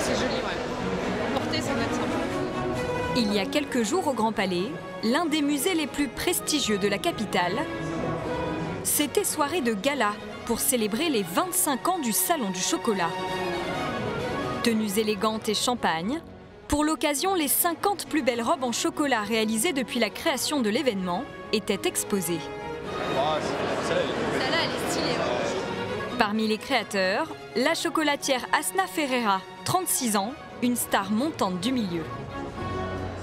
c'est joli, ouais. Porter, ça doit être sympa. Il y a quelques jours au Grand Palais, l'un des musées les plus prestigieux de la capitale, c'était soirée de gala pour célébrer les 25 ans du Salon du Chocolat. Tenues élégantes et champagne. Pour l'occasion, les 50 plus belles robes en chocolat réalisées depuis la création de l'événement étaient exposées. Celle-là, elle est stylée. Ouais. Parmi les créateurs, la chocolatière Asna Ferreira, 36 ans, une star montante du milieu.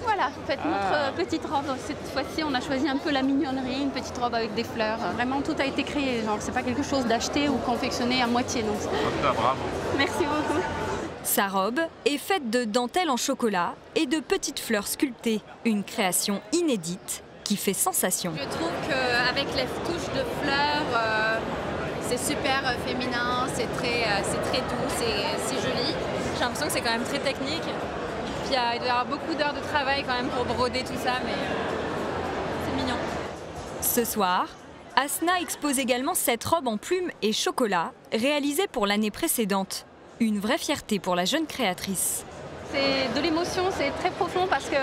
Voilà, faites notre petite robe. Cette fois-ci, on a choisi un peu la mignonnerie, une petite robe avec des fleurs. Vraiment, tout a été créé. Genre, c'est pas quelque chose d'acheté ou confectionné à moitié. Donc... Bravo. Merci beaucoup. Sa robe est faite de dentelle en chocolat et de petites fleurs sculptées. Une création inédite qui fait sensation. Je trouve qu'avec les touches de fleurs, c'est super féminin, c'est très doux, c'est joli. J'ai l'impression que c'est quand même très technique. Puis il doit y avoir beaucoup d'heures de travail quand même pour broder tout ça, mais c'est mignon. Ce soir, Asna expose également cette robe en plumes et chocolat réalisée pour l'année précédente. Une vraie fierté pour la jeune créatrice. C'est de l'émotion, c'est très profond parce que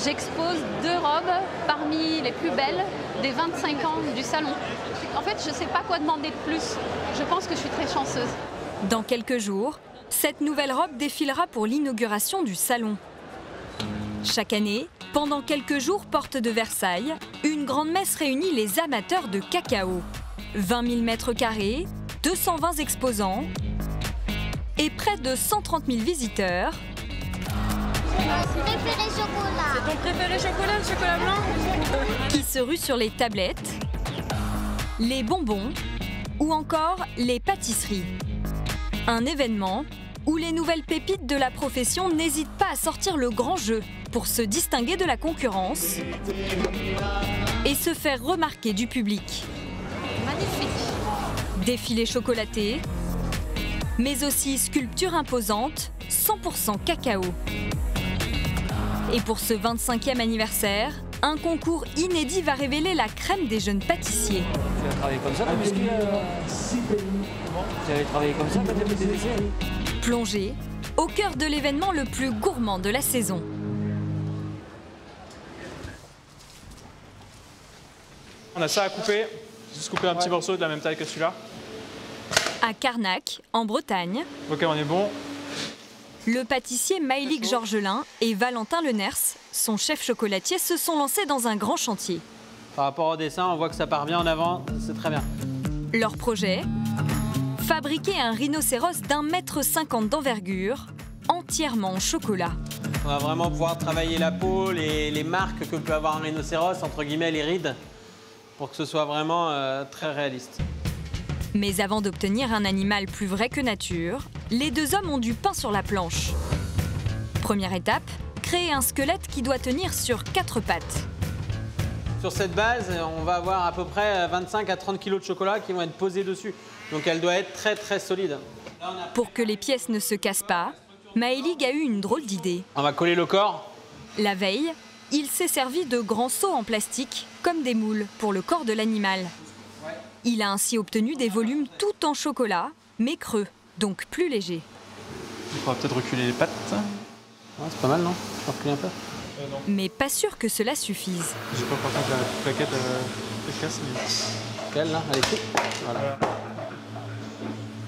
j'expose 2 robes parmi les plus belles des 25 ans du salon. En fait, je ne sais pas quoi demander de plus. Je pense que je suis très chanceuse. Dans quelques jours, cette nouvelle robe défilera pour l'inauguration du salon. Chaque année, pendant quelques jours, porte de Versailles, une grande messe réunit les amateurs de cacao. 20 000 mètres carrés, 220 exposants et près de 130 000 visiteurs. C'est ton préféré chocolat, le chocolat blanc? Qui se ruent sur les tablettes, les bonbons ou encore les pâtisseries. Un événement où les nouvelles pépites de la profession n'hésitent pas à sortir le grand jeu pour se distinguer de la concurrence et se faire remarquer du public. Magnifique. Défilé chocolaté, mais aussi sculpture imposante, 100% cacao. Et pour ce 25e anniversaire, un concours inédit va révéler la crème des jeunes pâtissiers. Tu as travaillé comme ça, tu avais travaillé comme ça quand tu avais des essais? Plongé au cœur de l'événement le plus gourmand de la saison. On a ça à couper. Juste couper un petit morceau de la même taille que celui-là. À Carnac, en Bretagne, Ok, on est bon. le pâtissier Maëlik Georgelin et Valentin Leners, son chef chocolatier, se sont lancés dans un grand chantier. Par rapport au dessin, on voit que ça part bien en avant, c'est très bien. Leur projet, fabriquer un rhinocéros d'1,50 m d'envergure, entièrement en chocolat. On va vraiment pouvoir travailler la peau, les marques que peut avoir un rhinocéros, entre guillemets les rides, pour que ce soit vraiment très réaliste. Mais avant d'obtenir un animal plus vrai que nature, les deux hommes ont du pain sur la planche. Première étape, créer un squelette qui doit tenir sur 4 pattes. Sur cette base, on va avoir à peu près 25 à 30 kg de chocolat qui vont être posés dessus. Donc elle doit être très très solide. Pour que les pièces ne se cassent pas, Maëlik a eu une drôle d'idée. On va coller le corps. La veille, il s'est servi de grands seaux en plastique, comme des moules, pour le corps de l'animal. Il a ainsi obtenu des volumes tout en chocolat, mais creux, donc plus légers. Il faudra peut-être reculer les pattes. Ouais, c'est pas mal, non? Je peux reculer un peu. Non. Mais pas sûr que cela suffise. J'ai pas par contre la plaquette elle casse. Mais... Quelle, là? Elle est coupée. Voilà.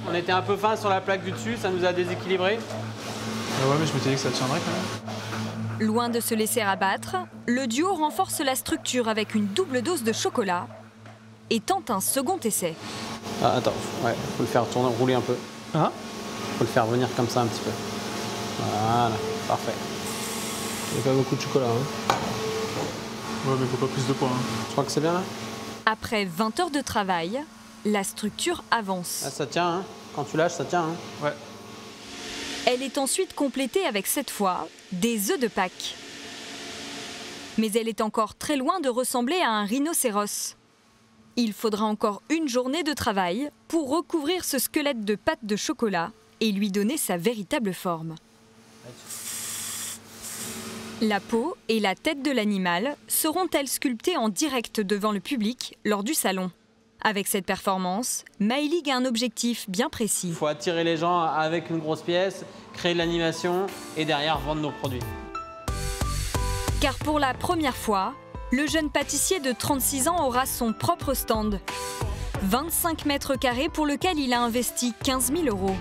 On était un peu fin sur la plaque du dessus, ça nous a déséquilibré. ouais, mais je m'étais dit que ça tiendrait quand même. Loin de se laisser abattre, le duo renforce la structure avec une double dose de chocolat et tente un second essai. Ah, attends, ouais, faut le faire tourner, rouler un peu. Hein? Faut le faire venir comme ça un petit peu. Voilà, parfait. Il n'y a pas beaucoup de chocolat, hein. Ouais, mais faut pas plus de poids. Hein. Je crois que c'est bien là. Après 20 heures de travail, la structure avance. Ah, ça tient, hein. Quand tu lâches, ça tient, hein. Ouais. Elle est ensuite complétée avec cette fois des œufs de Pâques. Mais elle est encore très loin de ressembler à un rhinocéros. Il faudra encore une journée de travail pour recouvrir ce squelette de pâte de chocolat et lui donner sa véritable forme. La peau et la tête de l'animal seront-elles sculptées en direct devant le public lors du salon? Avec cette performance, Maëlig a un objectif bien précis. Il faut attirer les gens avec une grosse pièce, créer de l'animation et derrière vendre nos produits. Car pour la première fois, le jeune pâtissier de 36 ans aura son propre stand. 25 mètres carrés pour lequel il a investi 15 000 €.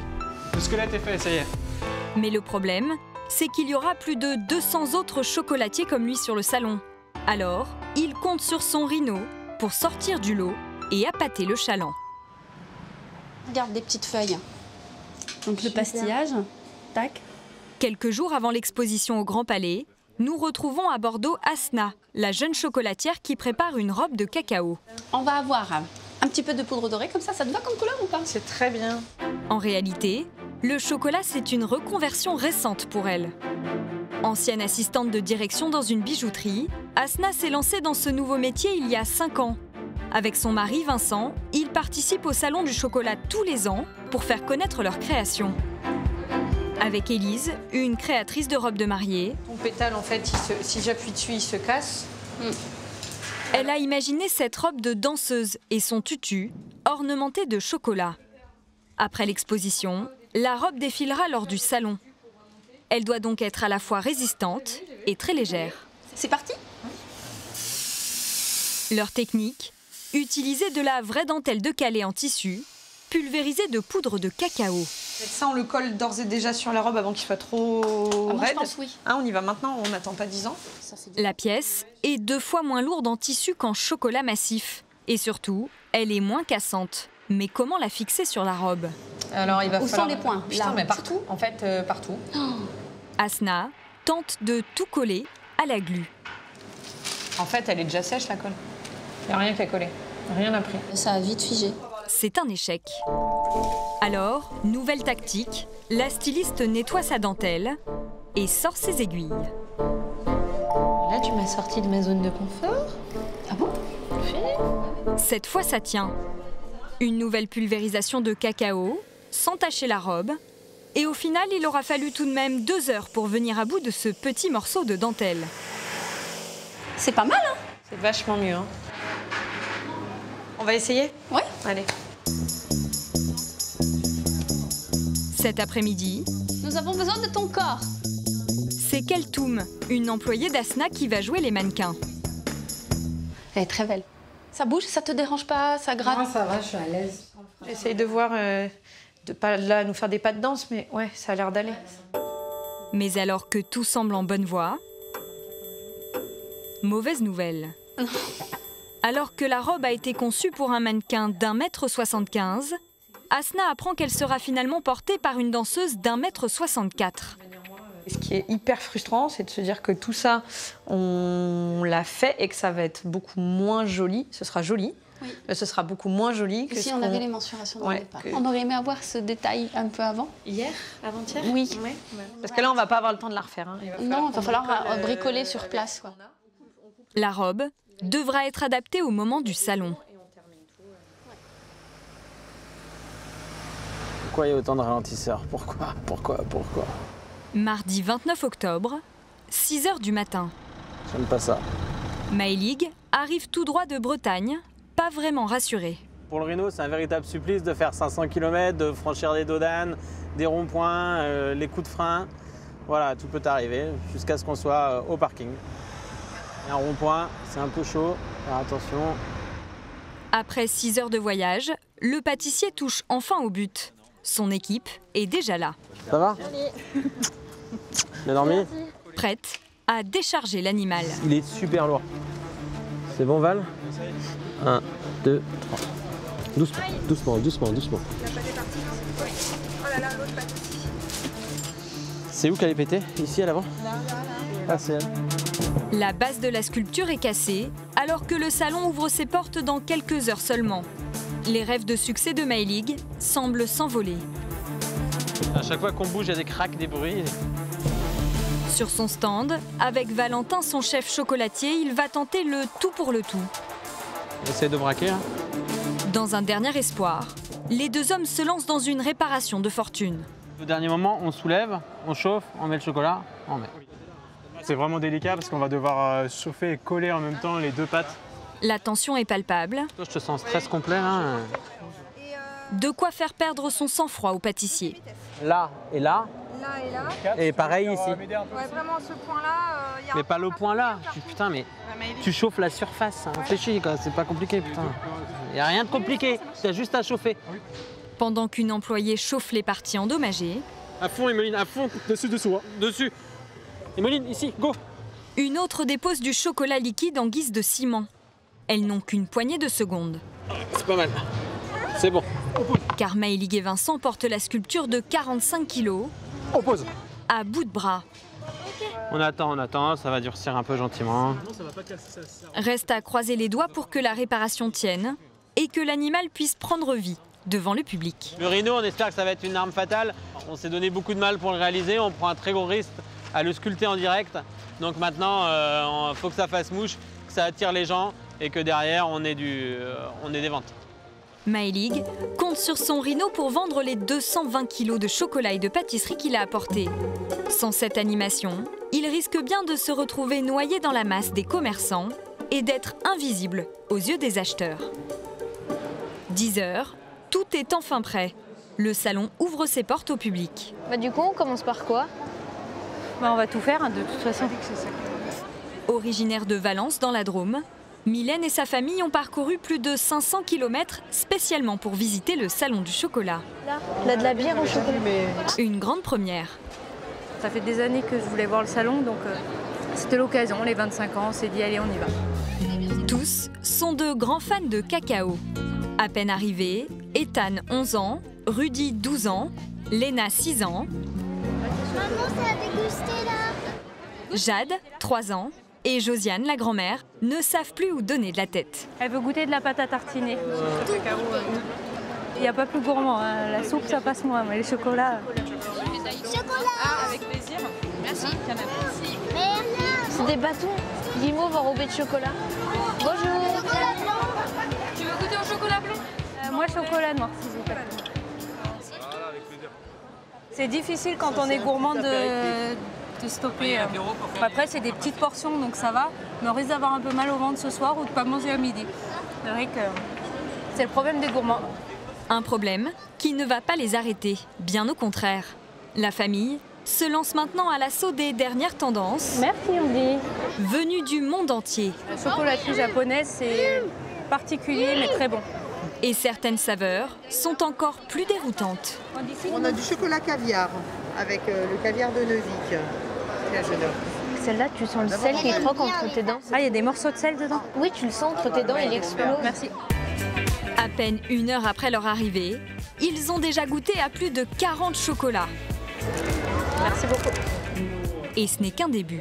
Le squelette est fait, ça y est. Mais le problème, c'est qu'il y aura plus de 200 autres chocolatiers comme lui sur le salon. Alors, il compte sur son Rhino pour sortir du lot et appâter le chaland. Regarde des petites feuilles. Donc le pastillage, tac. Quelques jours avant l'exposition au Grand Palais, nous retrouvons à Bordeaux Asna, la jeune chocolatière qui prépare une robe de cacao. On va avoir un petit peu de poudre dorée, comme ça te va comme couleur ou pas? C'est très bien. En réalité, le chocolat, c'est une reconversion récente pour elle. Ancienne assistante de direction dans une bijouterie, Asna s'est lancée dans ce nouveau métier il y a 5 ans. Avec son mari Vincent, ils participent au Salon du chocolat tous les ans pour faire connaître leur création. Avec Élise, une créatrice de robes de mariée, Ton pétale, en fait, si j'appuie dessus, il se casse. elle a imaginé cette robe de danseuse et son tutu, ornementé de chocolat. Après l'exposition, la robe défilera lors du salon. Elle doit donc être à la fois résistante et très légère. C'est parti? Leur technique, utiliser de la vraie dentelle de Calais en tissu, pulvérisée de poudre de cacao. Ça, on le colle d'ores et déjà sur la robe avant qu'il soit trop Moi, raide. je pense oui. Hein, on y va maintenant, on n'attend pas 10 ans. Ça fait du... La pièce est 2 fois moins lourde en tissu qu'en chocolat massif. Et surtout, elle est moins cassante. Mais comment la fixer sur la robe? Alors, il va Où falloir... sont les points? Putain, Là. mais partout, en fait, partout. Asna tente de tout coller à la glu. En fait, elle est déjà sèche, la colle. Il n'y a rien qu'à coller. Rien n'a pris. Ça a vite figé. C'est un échec. Alors, nouvelle tactique, la styliste nettoie sa dentelle et sort ses aiguilles. Là, tu m'as sorti de ma zone de confort. Ah bon? Cette fois, ça tient. Une nouvelle pulvérisation de cacao, sans tacher la robe. Et au final, il aura fallu tout de même 2 heures pour venir à bout de ce petit morceau de dentelle. C'est pas mal, hein? C'est vachement mieux. Hein. On va essayer? Ouais. Allez. Cet après-midi, Nous avons besoin de ton corps. c'est Keltoum, une employée d'Asna qui va jouer les mannequins. Elle est très belle. Ça bouge, ça te dérange pas, ça gratte? Ça va, je suis à l'aise. J'essaye de voir, de pas là nous faire des pas de danse, mais ouais, ça a l'air d'aller. Mais alors que tout semble en bonne voie, mauvaise nouvelle. Alors que la robe a été conçue pour un mannequin d'1,75 m, Asna apprend qu'elle sera finalement portée par une danseuse d'1,64 m. Ce qui est hyper frustrant, c'est de se dire que tout ça, on l'a fait et que ça va être beaucoup moins joli. Ce sera joli, Oui. mais ce sera beaucoup moins joli que Si ce on qu'on... avait les mensurations dans Ouais, le départ. que- On aurait aimé avoir ce détail un peu avant. Hier, avant-hier. Oui. Ouais. Parce que là, on va pas avoir le temps de la refaire. Hein. Non, il va falloir bricoler sur place, quoi. La robe devra être adaptée au moment du salon. Pourquoi il y a autant de ralentisseurs? Pourquoi? Mardi 29 octobre, 6 h du matin. J'aime pas ça. Maëlig arrive tout droit de Bretagne, pas vraiment rassurée. Pour le Rhino, c'est un véritable supplice de faire 500 km, de franchir des dos d'âne, des ronds-points, les coups de frein. Voilà, tout peut arriver jusqu'à ce qu'on soit au parking. Et un rond-point, c'est un peu chaud, faire attention. Après 6 heures de voyage, le pâtissier touche enfin au but. Son équipe est déjà là, Ça va? Bien dormi? prête à décharger l'animal. Il est super lourd. C'est bon, Val? 1, 2, 3. Doucement. C'est où qu'elle est pétée? Ici, à l'avant? Ah, c'est elle. La base de la sculpture est cassée, alors que le salon ouvre ses portes dans quelques heures seulement. Les rêves de succès de Maëlig semblent s'envoler. À chaque fois qu'on bouge, il y a des craques, des bruits. Sur son stand, avec Valentin, son chef chocolatier, il va tenter le tout pour le tout. Essaye de braquer. Hein. Dans un dernier espoir, les 2 hommes se lancent dans une réparation de fortune. Au dernier moment, on soulève, on chauffe, on met le chocolat, on met. C'est vraiment délicat parce qu'on va devoir chauffer et coller en même temps les 2 pattes La tension est palpable. Je te sens stress complet là. De quoi faire perdre son sang-froid au pâtissier. Là et là. Là et là. Et pareil ici. Ouais, vraiment, ce point-là. Mais pas le point là. Putain, mais tu chauffes la surface. Réfléchis, quoi. C'est pas compliqué, putain. Il n'y a rien de compliqué. T'as juste à chauffer. Pendant qu'une employée chauffe les parties endommagées. À fond, Emeline, à fond. Dessous. Hein. Dessus. Emeline, ici, go. Une autre dépose du chocolat liquide en guise de ciment. Elles n'ont qu'une poignée de secondes. C'est pas mal. C'est bon. Car Maëlig et Vincent portent la sculpture de 45 kilos. On pose. À bout de bras. On attend, ça va durcir un peu gentiment. Reste à croiser les doigts pour que la réparation tienne et que l'animal puisse prendre vie devant le public. Le rhino, on espère que ça va être une arme fatale. On s'est donné beaucoup de mal pour le réaliser. On prend un très gros risque à le sculpter en direct. Donc maintenant, il faut que ça fasse mouche, que ça attire les gens et que derrière, on ait des ventes. Maëlig compte sur son rhino pour vendre les 220 kilos de chocolat et de pâtisserie qu'il a apportés. Sans cette animation, il risque bien de se retrouver noyé dans la masse des commerçants et d'être invisible aux yeux des acheteurs. 10 heures, tout est enfin prêt. Le salon ouvre ses portes au public. Du coup, on commence par quoi? On va tout faire, hein, de toute façon. Originaire de Valence, dans la Drôme, Mylène et sa famille ont parcouru plus de 500 km spécialement pour visiter le salon du chocolat. Là, de la bière au chocolat. Une grande première. Ça fait des années que je voulais voir le salon, donc c'était l'occasion. Les 25 ans, on s'est dit allez, on y va. Tous sont de grands fans de cacao. À peine arrivés, Ethan, 11 ans, Rudy, 12 ans, Léna, 6 ans, Maman, c'est à déguster là. Jade, 3 ans, et Josiane, la grand-mère, ne savent plus où donner de la tête. Elle veut goûter de la pâte à tartiner. Il n'y a pas plus gourmand, hein. La soupe ça passe moins, mais les chocolats... Chocolat. Ah, avec plaisir. Merci. C'est des bâtons. Guillemot va enrober de chocolat. Bonjour. Tu veux goûter au chocolat blanc? Moi, chocolat noir, s'il vous plaît. C'est difficile quand on est gourmand de stopper. Après, c'est des petites portions, donc ça va. Mais on risque d'avoir un peu mal au ventre ce soir ou de ne pas manger à midi. C'est vrai que c'est le problème des gourmands. Un problème qui ne va pas les arrêter, bien au contraire. La famille se lance maintenant à l'assaut des dernières tendances. Merci, on dit. Venues du monde entier. La chocolaterie japonaise, c'est particulier, mais très bon. Et certaines saveurs sont encore plus déroutantes. On a du chocolat caviar avec le caviar de Neuvic. Celle-là, tu sens le sel qui croque entre tes dents. Ah, il y a des morceaux de sel dedans? Oui, tu le sens entre tes dents, il explose. Merci. À peine 1 heure après leur arrivée, ils ont déjà goûté à plus de 40 chocolats. Merci beaucoup. Et ce n'est qu'un début.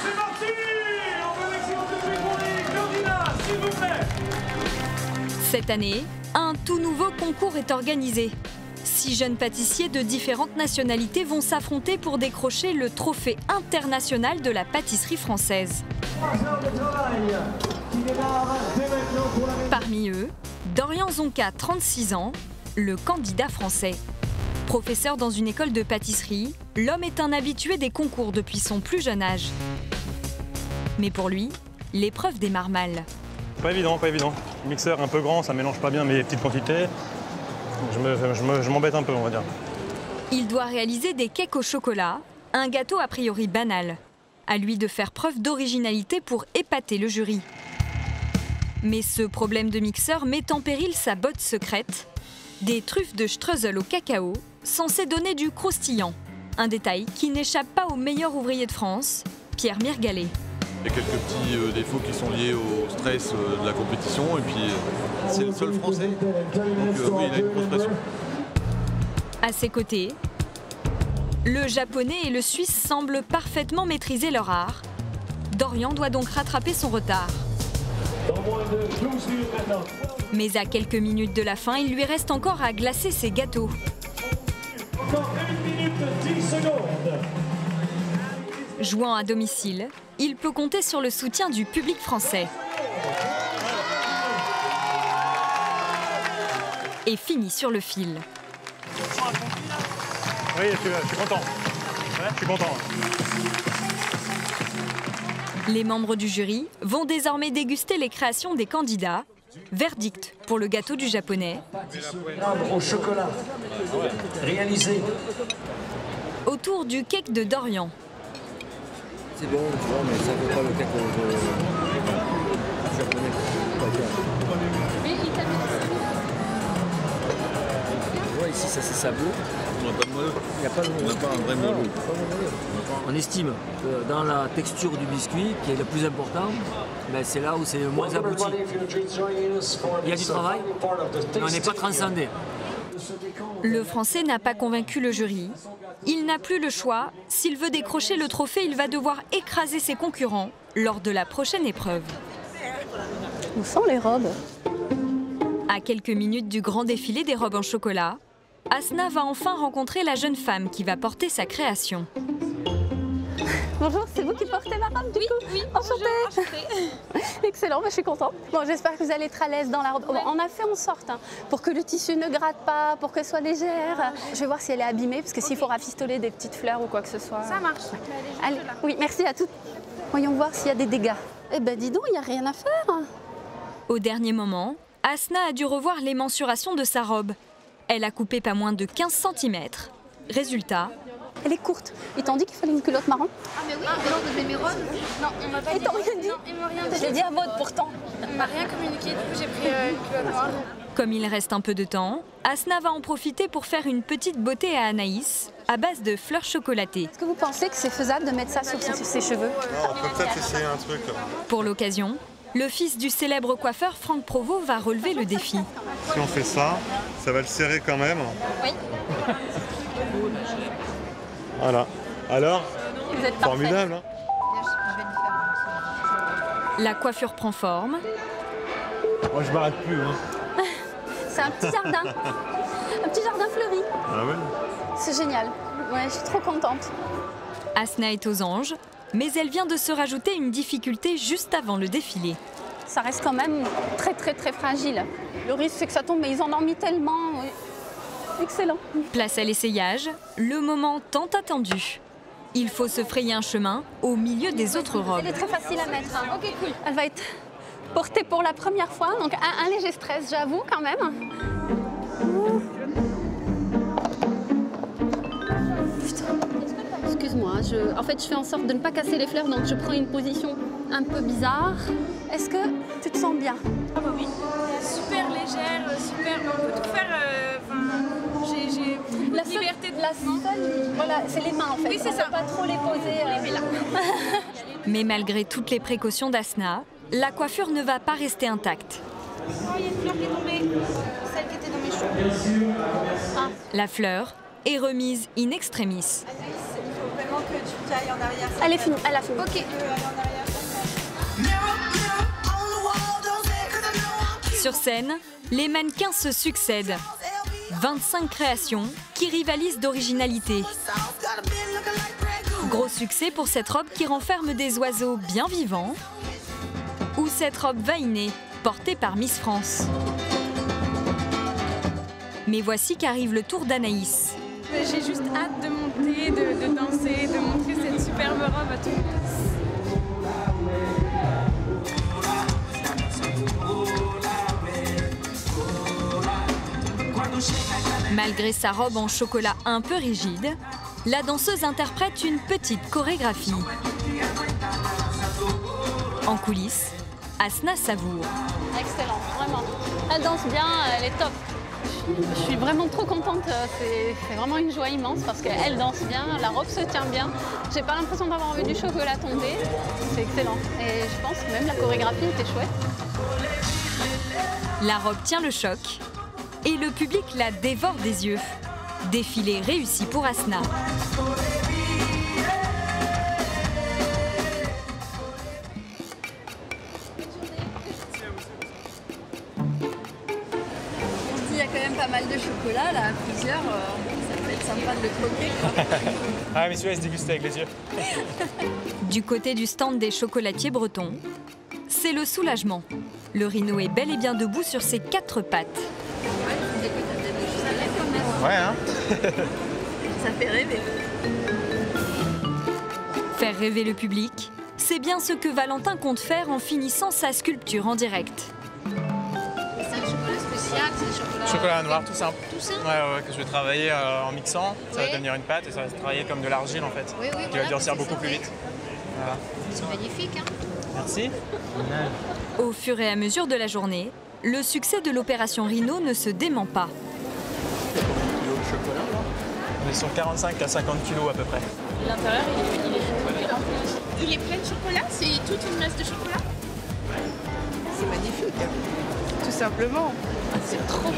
C'est parti! On veut l'excellent public pour les candidats, s'il vous plaît! Cette année, un tout nouveau concours est organisé. 6 jeunes pâtissiers de différentes nationalités vont s'affronter pour décrocher le trophée international de la pâtisserie française. Parmi eux, Dorian Zonka, 36 ans, le candidat français. Professeur dans une école de pâtisserie, l'homme est un habitué des concours depuis son plus jeune âge. Mais pour lui, l'épreuve démarre mal. Pas évident, pas évident. Mixeur un peu grand, ça mélange pas bien mes petites quantités. Je m'embête un peu, on va dire. Il doit réaliser des cakes au chocolat, un gâteau a priori banal. À lui de faire preuve d'originalité pour épater le jury. Mais ce problème de mixeur met en péril sa botte secrète. Des truffes de streusel au cacao, censées donner du croustillant. Un détail qui n'échappe pas au meilleur ouvrier de France, Pierre Mirgalet. Il y a quelques petits défauts qui sont liés au stress de la compétition et puis c'est le seul français, donc oui, il a une grosse pression. À ses côtés, le japonais et le suisse semblent parfaitement maîtriser leur art. Dorian doit donc rattraper son retard. Mais à quelques minutes de la fin, il lui reste encore à glacer ses gâteaux. Encore 1 minute 10 secondes. Jouant à domicile, il peut compter sur le soutien du public français. Et finit sur le fil. Oui, je suis content. Je suis content. Les membres du jury vont désormais déguster les créations des candidats. Verdict pour le gâteau du japonais. Au chocolat, réalisé. Autour du cake de Dorian. C'est bon, tu vois, mais ça fait pas le cake japonais. Tu vois, ici, ça c'est sableux. Il n'y a pas un vrai moelleux. On estime que dans la texture du biscuit, qui est le plus important, ben c'est là où c'est le moins abouti. Il y a du travail, mais on n'est pas transcendé. Le Français n'a pas convaincu le jury. Il n'a plus le choix. S'il veut décrocher le trophée, il va devoir écraser ses concurrents lors de la prochaine épreuve. Où sont les robes? À quelques minutes du grand défilé des robes en chocolat, Asna va enfin rencontrer la jeune femme qui va porter sa création. Bonjour, c'est vous qui portez ma robe du coup? Oui, enchantée. Excellent, je suis contente. Bon, j'espère que vous allez être à l'aise dans la robe. Bon, on a fait en sorte pour que le tissu ne gratte pas, pour qu'elle soit légère. Je vais voir si elle est abîmée, parce que s'il faut rafistoler des petites fleurs ou quoi que ce soit. Ça marche. Allez, oui, merci à toutes. Voyons voir s'il y a des dégâts. Eh ben dis donc, il n'y a rien à faire. Au dernier moment, Asna a dû revoir les mensurations de sa robe. Elle a coupé pas moins de 15 cm. Résultat, elle est courte. Ils t'ont dit qu'il fallait une culotte marron? Ah mais oui, vous donnez mes robes? Non, on m'a pas dit. Ils t'ont rien dit? Non, ils m'ont rien dit. J'ai dit à votre pourtant. On m'a rien communiqué, du coup j'ai pris une culotte noire. comme il reste un peu de temps, Asna va en profiter pour faire une petite beauté à Anaïs à base de fleurs chocolatées. Est-ce que vous pensez que c'est faisable de mettre ça sur ses cheveux? Non, on peut peut-être essayer un truc. Pour l'occasion, le fils du célèbre coiffeur Franck Provost va relever le défi. Si on fait ça, ça va le serrer quand même. Oui. Voilà. Alors, vous êtes formidable. Hein. La coiffure prend forme. Moi, je m'arrête plus. Hein. C'est un petit jardin. Un petit jardin fleuri. Ah ouais. C'est génial. Ouais, je suis trop contente. Asna est aux anges, mais elle vient de se rajouter une difficulté juste avant le défilé. Ça reste quand même très fragile. Le risque c'est que ça tombe, mais ils en ont mis tellement. Oui. Excellent. Place à l'essayage, le moment tant attendu. Il faut se frayer un chemin au milieu des autres robes. Elle est très facile à mettre. Hein. Ok, cool. Elle va être portée pour la première fois, donc un léger stress, j'avoue, quand même. Excuse-moi, en fait, je fais en sorte de ne pas casser les fleurs, donc je prends une position un peu bizarre. Est-ce que tu te sens bien? Ah bah oui, super légère, super, on peut tout faire. J'ai la liberté de la seule, voilà, c'est les mains en fait. Oui, c'est ça. Pas trop les poser. Là. Mais malgré toutes les précautions d'Asna, la coiffure ne va pas rester intacte. Oh, il y a une fleur qui est tombée, celle qui était dans mes cheveux. Ah. La fleur est remise in extremis. Il faut vraiment que tu t'ailles en arrière. Elle est finie, elle a fini. Ok. Sur scène, les mannequins se succèdent. 25 créations qui rivalisent d'originalité. Gros succès pour cette robe qui renferme des oiseaux bien vivants ou cette robe vainée portée par Miss France. Mais voici qu'arrive le tour d'Anaïs. J'ai juste hâte de monter, de danser, de montrer cette superbe robe à tout le monde. Malgré sa robe en chocolat un peu rigide, la danseuse interprète une petite chorégraphie. En coulisses, Asna savoure. Excellent, vraiment. Elle danse bien, elle est top. Je suis vraiment trop contente, c'est vraiment une joie immense parce qu'elle danse bien, la robe se tient bien. J'ai pas l'impression d'avoir vu du chocolat tomber, c'est excellent. Et je pense que même la chorégraphie était chouette. La robe tient le choc et le public la dévore des yeux. Défilé réussi pour Asna. Il y a quand même pas mal de chocolat, là, à plusieurs. Ça peut être sympa de le croquer, quoi. Ah, mais celui-là, il se déguste avec les yeux. Du côté du stand des chocolatiers bretons, c'est le soulagement. Le rhino est bel et bien debout sur ses 4 pattes. Ouais, hein. Ça fait rêver. Faire rêver le public, c'est bien ce que Valentin compte faire en finissant sa sculpture en direct. C'est un chocolat spécial, c'est des chocolats... Chocolat noir, tout simple. Tout simple. Ouais, que je vais travailler en mixant. Ça va devenir une pâte et ça va se travailler comme de l'argile en fait. Oui, qui va durcir beaucoup plus vite. Voilà. C'est magnifique, hein. Merci. Au fur et à mesure de la journée, le succès de l'opération Rhino ne se dément pas. On est sur 45 à 50 kilos à peu près. L'intérieur, il est plein de chocolat. C'est toute une masse de chocolat. C'est magnifique, tout simplement. C'est trop beau.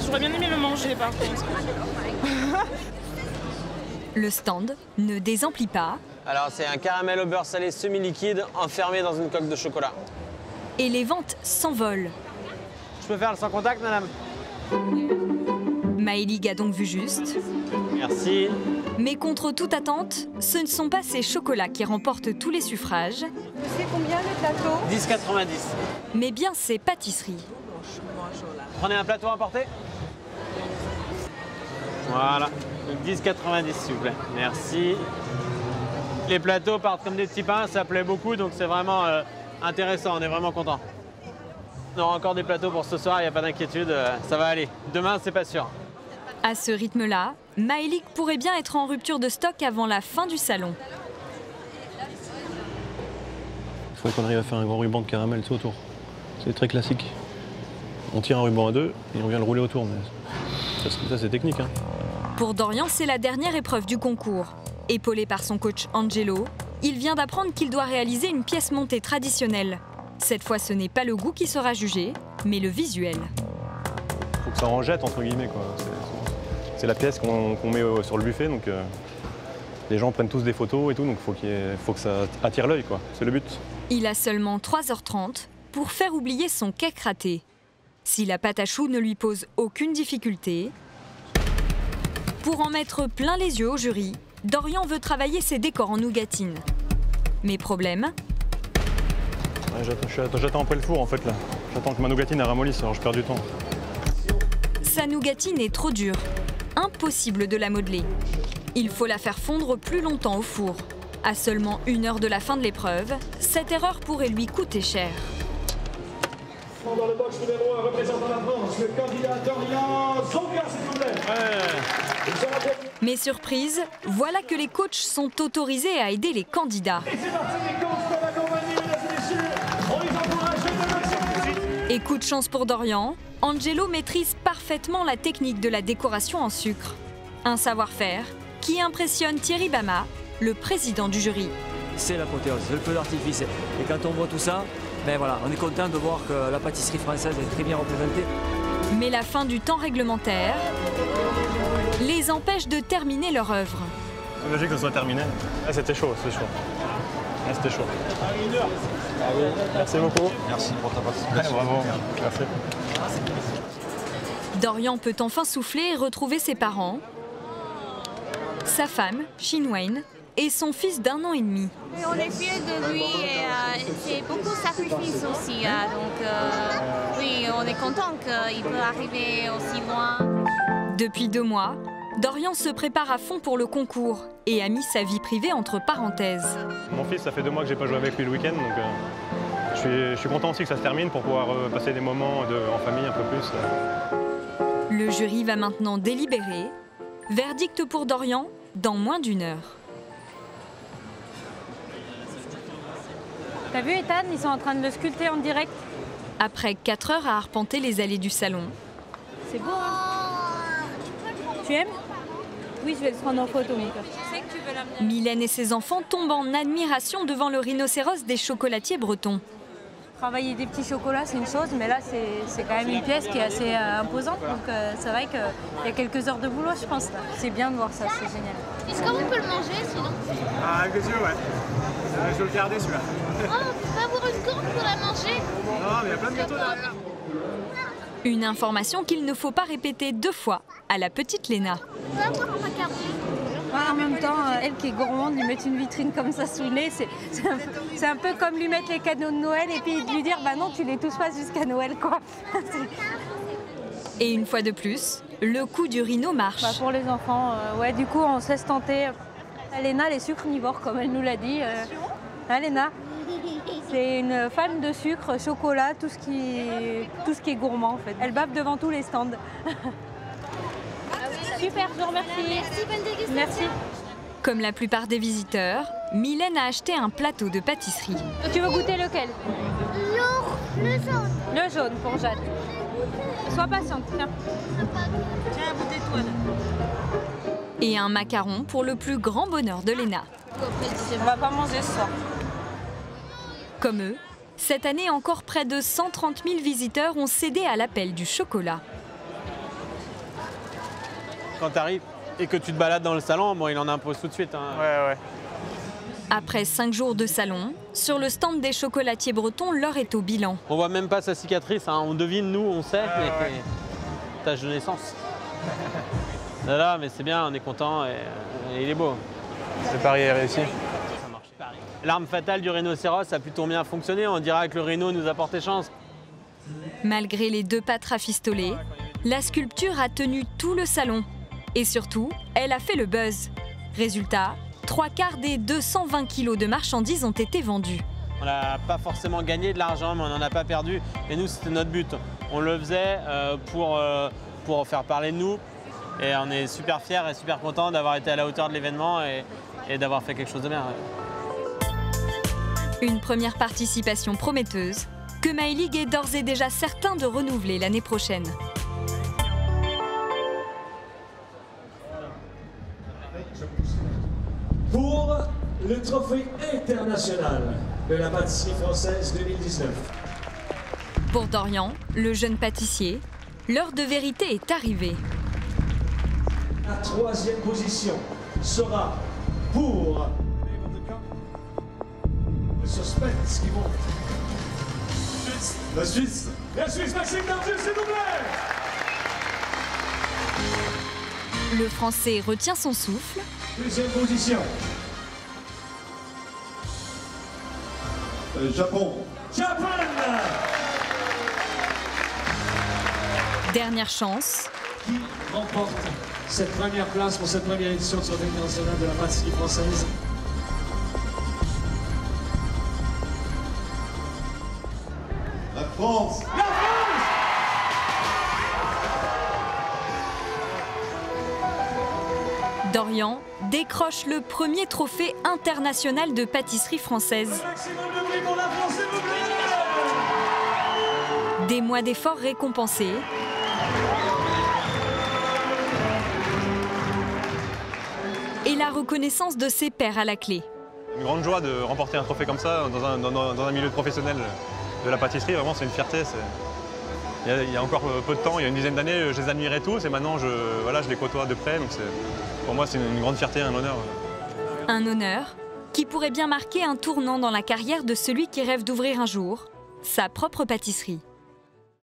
J'aurais bien aimé le manger par contre. Le stand ne désemplit pas. Alors c'est un caramel au beurre salé semi-liquide enfermé dans une coque de chocolat. Et les ventes s'envolent. Je peux faire le sans contact, madame? Maëlig a donc vu juste. Merci. Mais contre toute attente, ce ne sont pas ces chocolats qui remportent tous les suffrages. Vous savez combien le plateau? 10,90. Mais bien ces pâtisseries. Prenez un plateau à emporter. Voilà. 10,90 s'il vous plaît. Merci. Les plateaux partent comme des petits pains, ça plaît beaucoup, donc c'est vraiment intéressant, on est vraiment content. On aura encore des plateaux pour ce soir, il n'y a pas d'inquiétude, ça va aller. Demain, c'est pas sûr. À ce rythme-là, Maëlig pourrait bien être en rupture de stock avant la fin du salon. Il faudrait qu'on arrive à faire un grand ruban de caramel tout autour. C'est très classique. On tire un ruban à deux et on vient le rouler autour. Mais ça c'est technique. Hein. Pour Dorian, c'est la dernière épreuve du concours. Épaulé par son coach Angelo, il vient d'apprendre qu'il doit réaliser une pièce montée traditionnelle. Cette fois, ce n'est pas le goût qui sera jugé, mais le visuel. Il faut que ça en jette, entre guillemets. C'est la pièce qu'on met sur le buffet, donc les gens prennent tous des photos et tout, donc il faut que ça attire l'œil, quoi. C'est le but. Il a seulement 3h30 pour faire oublier son cake raté. Si la pâte à choux ne lui pose aucune difficulté, pour en mettre plein les yeux au jury, Dorian veut travailler ses décors en nougatine. Mais problème, j'attends après le four en fait là. J'attends que ma nougatine elle ramollisse, alors je perds du temps. sa nougatine est trop dure. Impossible de la modeler. Il faut la faire fondre plus longtemps au four. À seulement 1 heure de la fin de l'épreuve, cette erreur pourrait lui coûter cher. Dans le box numéro 1, représentant la France, le candidat Dorian Zonga, s'il vous plaît. Mais surprise, voilà que les coachs sont autorisés à aider les candidats. Et c'est parti, les coachs peuvent accompagner, mesdames et messieurs. On les encourage de Et coup de chance pour Dorian, Angelo maîtrise parfaitement la technique de la décoration en sucre. Un savoir-faire qui impressionne Thierry Bama, le président du jury. C'est l'apothéose, c'est le feu d'artifice. Et quand on voit tout ça, ben voilà, on est content de voir que la pâtisserie française est très bien représentée. Mais la fin du temps réglementaire les empêche de terminer leur œuvre. C'est logique que ce soit terminé. Ah, c'était chaud, c'est chaud. Ah, c'était chaud. Merci beaucoup. Merci pour ta participation. Bravo. Merci. Dorian peut enfin souffler et retrouver ses parents, sa femme, Shinwain, et son fils d'1 an et demi. On est fiers de lui et c'est beaucoup de sacrifices aussi. Donc oui, on est content qu'il peut arriver aussi loin. Depuis 2 mois, Dorian se prépare à fond pour le concours et a mis sa vie privée entre parenthèses. Mon fils, ça fait 2 mois que j'ai pas joué avec lui le week-end, donc je suis content aussi que ça se termine pour pouvoir passer des moments en famille un peu plus. Le jury va maintenant délibérer. Verdict pour Dorian dans moins d'1 heure. T'as vu Ethan, ils sont en train de le sculpter en direct. Après 4 heures à arpenter les allées du salon. C'est beau, hein? Tu aimes? Oui, je vais le prendre en photo, mon cœur. Mylène et ses enfants tombent en admiration devant le rhinocéros des chocolatiers bretons. Travailler des petits chocolats, c'est une chose, mais là, c'est quand même une pièce qui est assez imposante. Donc c'est vrai qu'il y a quelques heures de boulot, je pense. C'est bien de voir ça, c'est génial. Est-ce qu'on peut le manger, sinon? Ah, avec les yeux, ouais. Je vais le garder, celui-là. Oh, on peut pas avoir une corde pour la manger? Non, mais il y a plein de gâteaux derrière. Une information qu'il ne faut pas répéter 2 fois à la petite Léna. On peut avoir un macaron? En même temps, elle qui est gourmande, lui mettre une vitrine comme ça sous le nez, c'est un peu comme lui mettre les cadeaux de Noël et puis lui dire bah non, tu les touches pas jusqu'à Noël, quoi. Et une fois de plus, le coup du rhino marche. Pour les enfants, ouais, du coup, on se laisse tenter. Léna, elle est sucrnivore, comme elle nous l'a dit. Léna, c'est une fan de sucre, chocolat, tout ce qui est gourmand en fait. Elle bave devant tous les stands. Super, je vous remercie. Merci, bonne dégustation. Merci. Comme la plupart des visiteurs, Mylène a acheté un plateau de pâtisserie. Tu veux goûter lequel? Le jaune. Le jaune pour Jade. Sois patiente, tiens. Tiens, goûtez-toi. Et un macaron pour le plus grand bonheur de Léna. On va pas manger ce soir. Comme eux, cette année encore près de 130 000 visiteurs ont cédé à l'appel du chocolat. Quand tu arrives et que tu te balades dans le salon, bon, il en impose tout de suite. Hein. Ouais. Après 5 jours de salon, sur le stand des chocolatiers bretons, l'heure est au bilan. On voit même pas sa cicatrice, hein. On devine, nous, on sait, mais tâche de naissance. Là, mais c'est bien, on est content et il est beau. Ce pari est réussi. L'arme fatale du rhinocéros a plutôt bien fonctionné, on dira que le rhino nous a porté chance. Malgré les 2 pattes rafistolées, la sculpture a tenu tout le salon. Et surtout, elle a fait le buzz. Résultat, 3/4 des 220 kilos de marchandises ont été vendus. On n'a pas forcément gagné de l'argent, mais on n'en a pas perdu. Et nous, c'était notre but. On le faisait pour faire parler de nous. Et on est super fiers et super contents d'avoir été à la hauteur de l'événement et d'avoir fait quelque chose de bien. Une première participation prometteuse que My League est d'ores et déjà certain de renouveler l'année prochaine. Pour le trophée international de la pâtisserie française 2019. Pour Dorian, le jeune pâtissier, l'heure de vérité est arrivée. La 3e position sera pour le suspense qui monte. La Suisse, Maxime Dardieu, s'il vous plaît. Le Français retient son souffle. 2e position. Japon. Dernière chance. Qui remporte cette première place pour cette première édition du Trophée international de la pâtisserie française? La France. Dorian décroche le premier trophée international de pâtisserie française. Des mois d'efforts récompensés. Et la reconnaissance de ses pairs à la clé. Une grande joie de remporter un trophée comme ça dans un milieu professionnel de la pâtisserie. Vraiment, c'est une fierté. Il y a encore peu de temps, il y a une dizaine d'années, je les admirais tous et maintenant je les côtoie de près. Donc pour moi, c'est une grande fierté, un honneur. Un honneur qui pourrait bien marquer un tournant dans la carrière de celui qui rêve d'ouvrir un jour sa propre pâtisserie.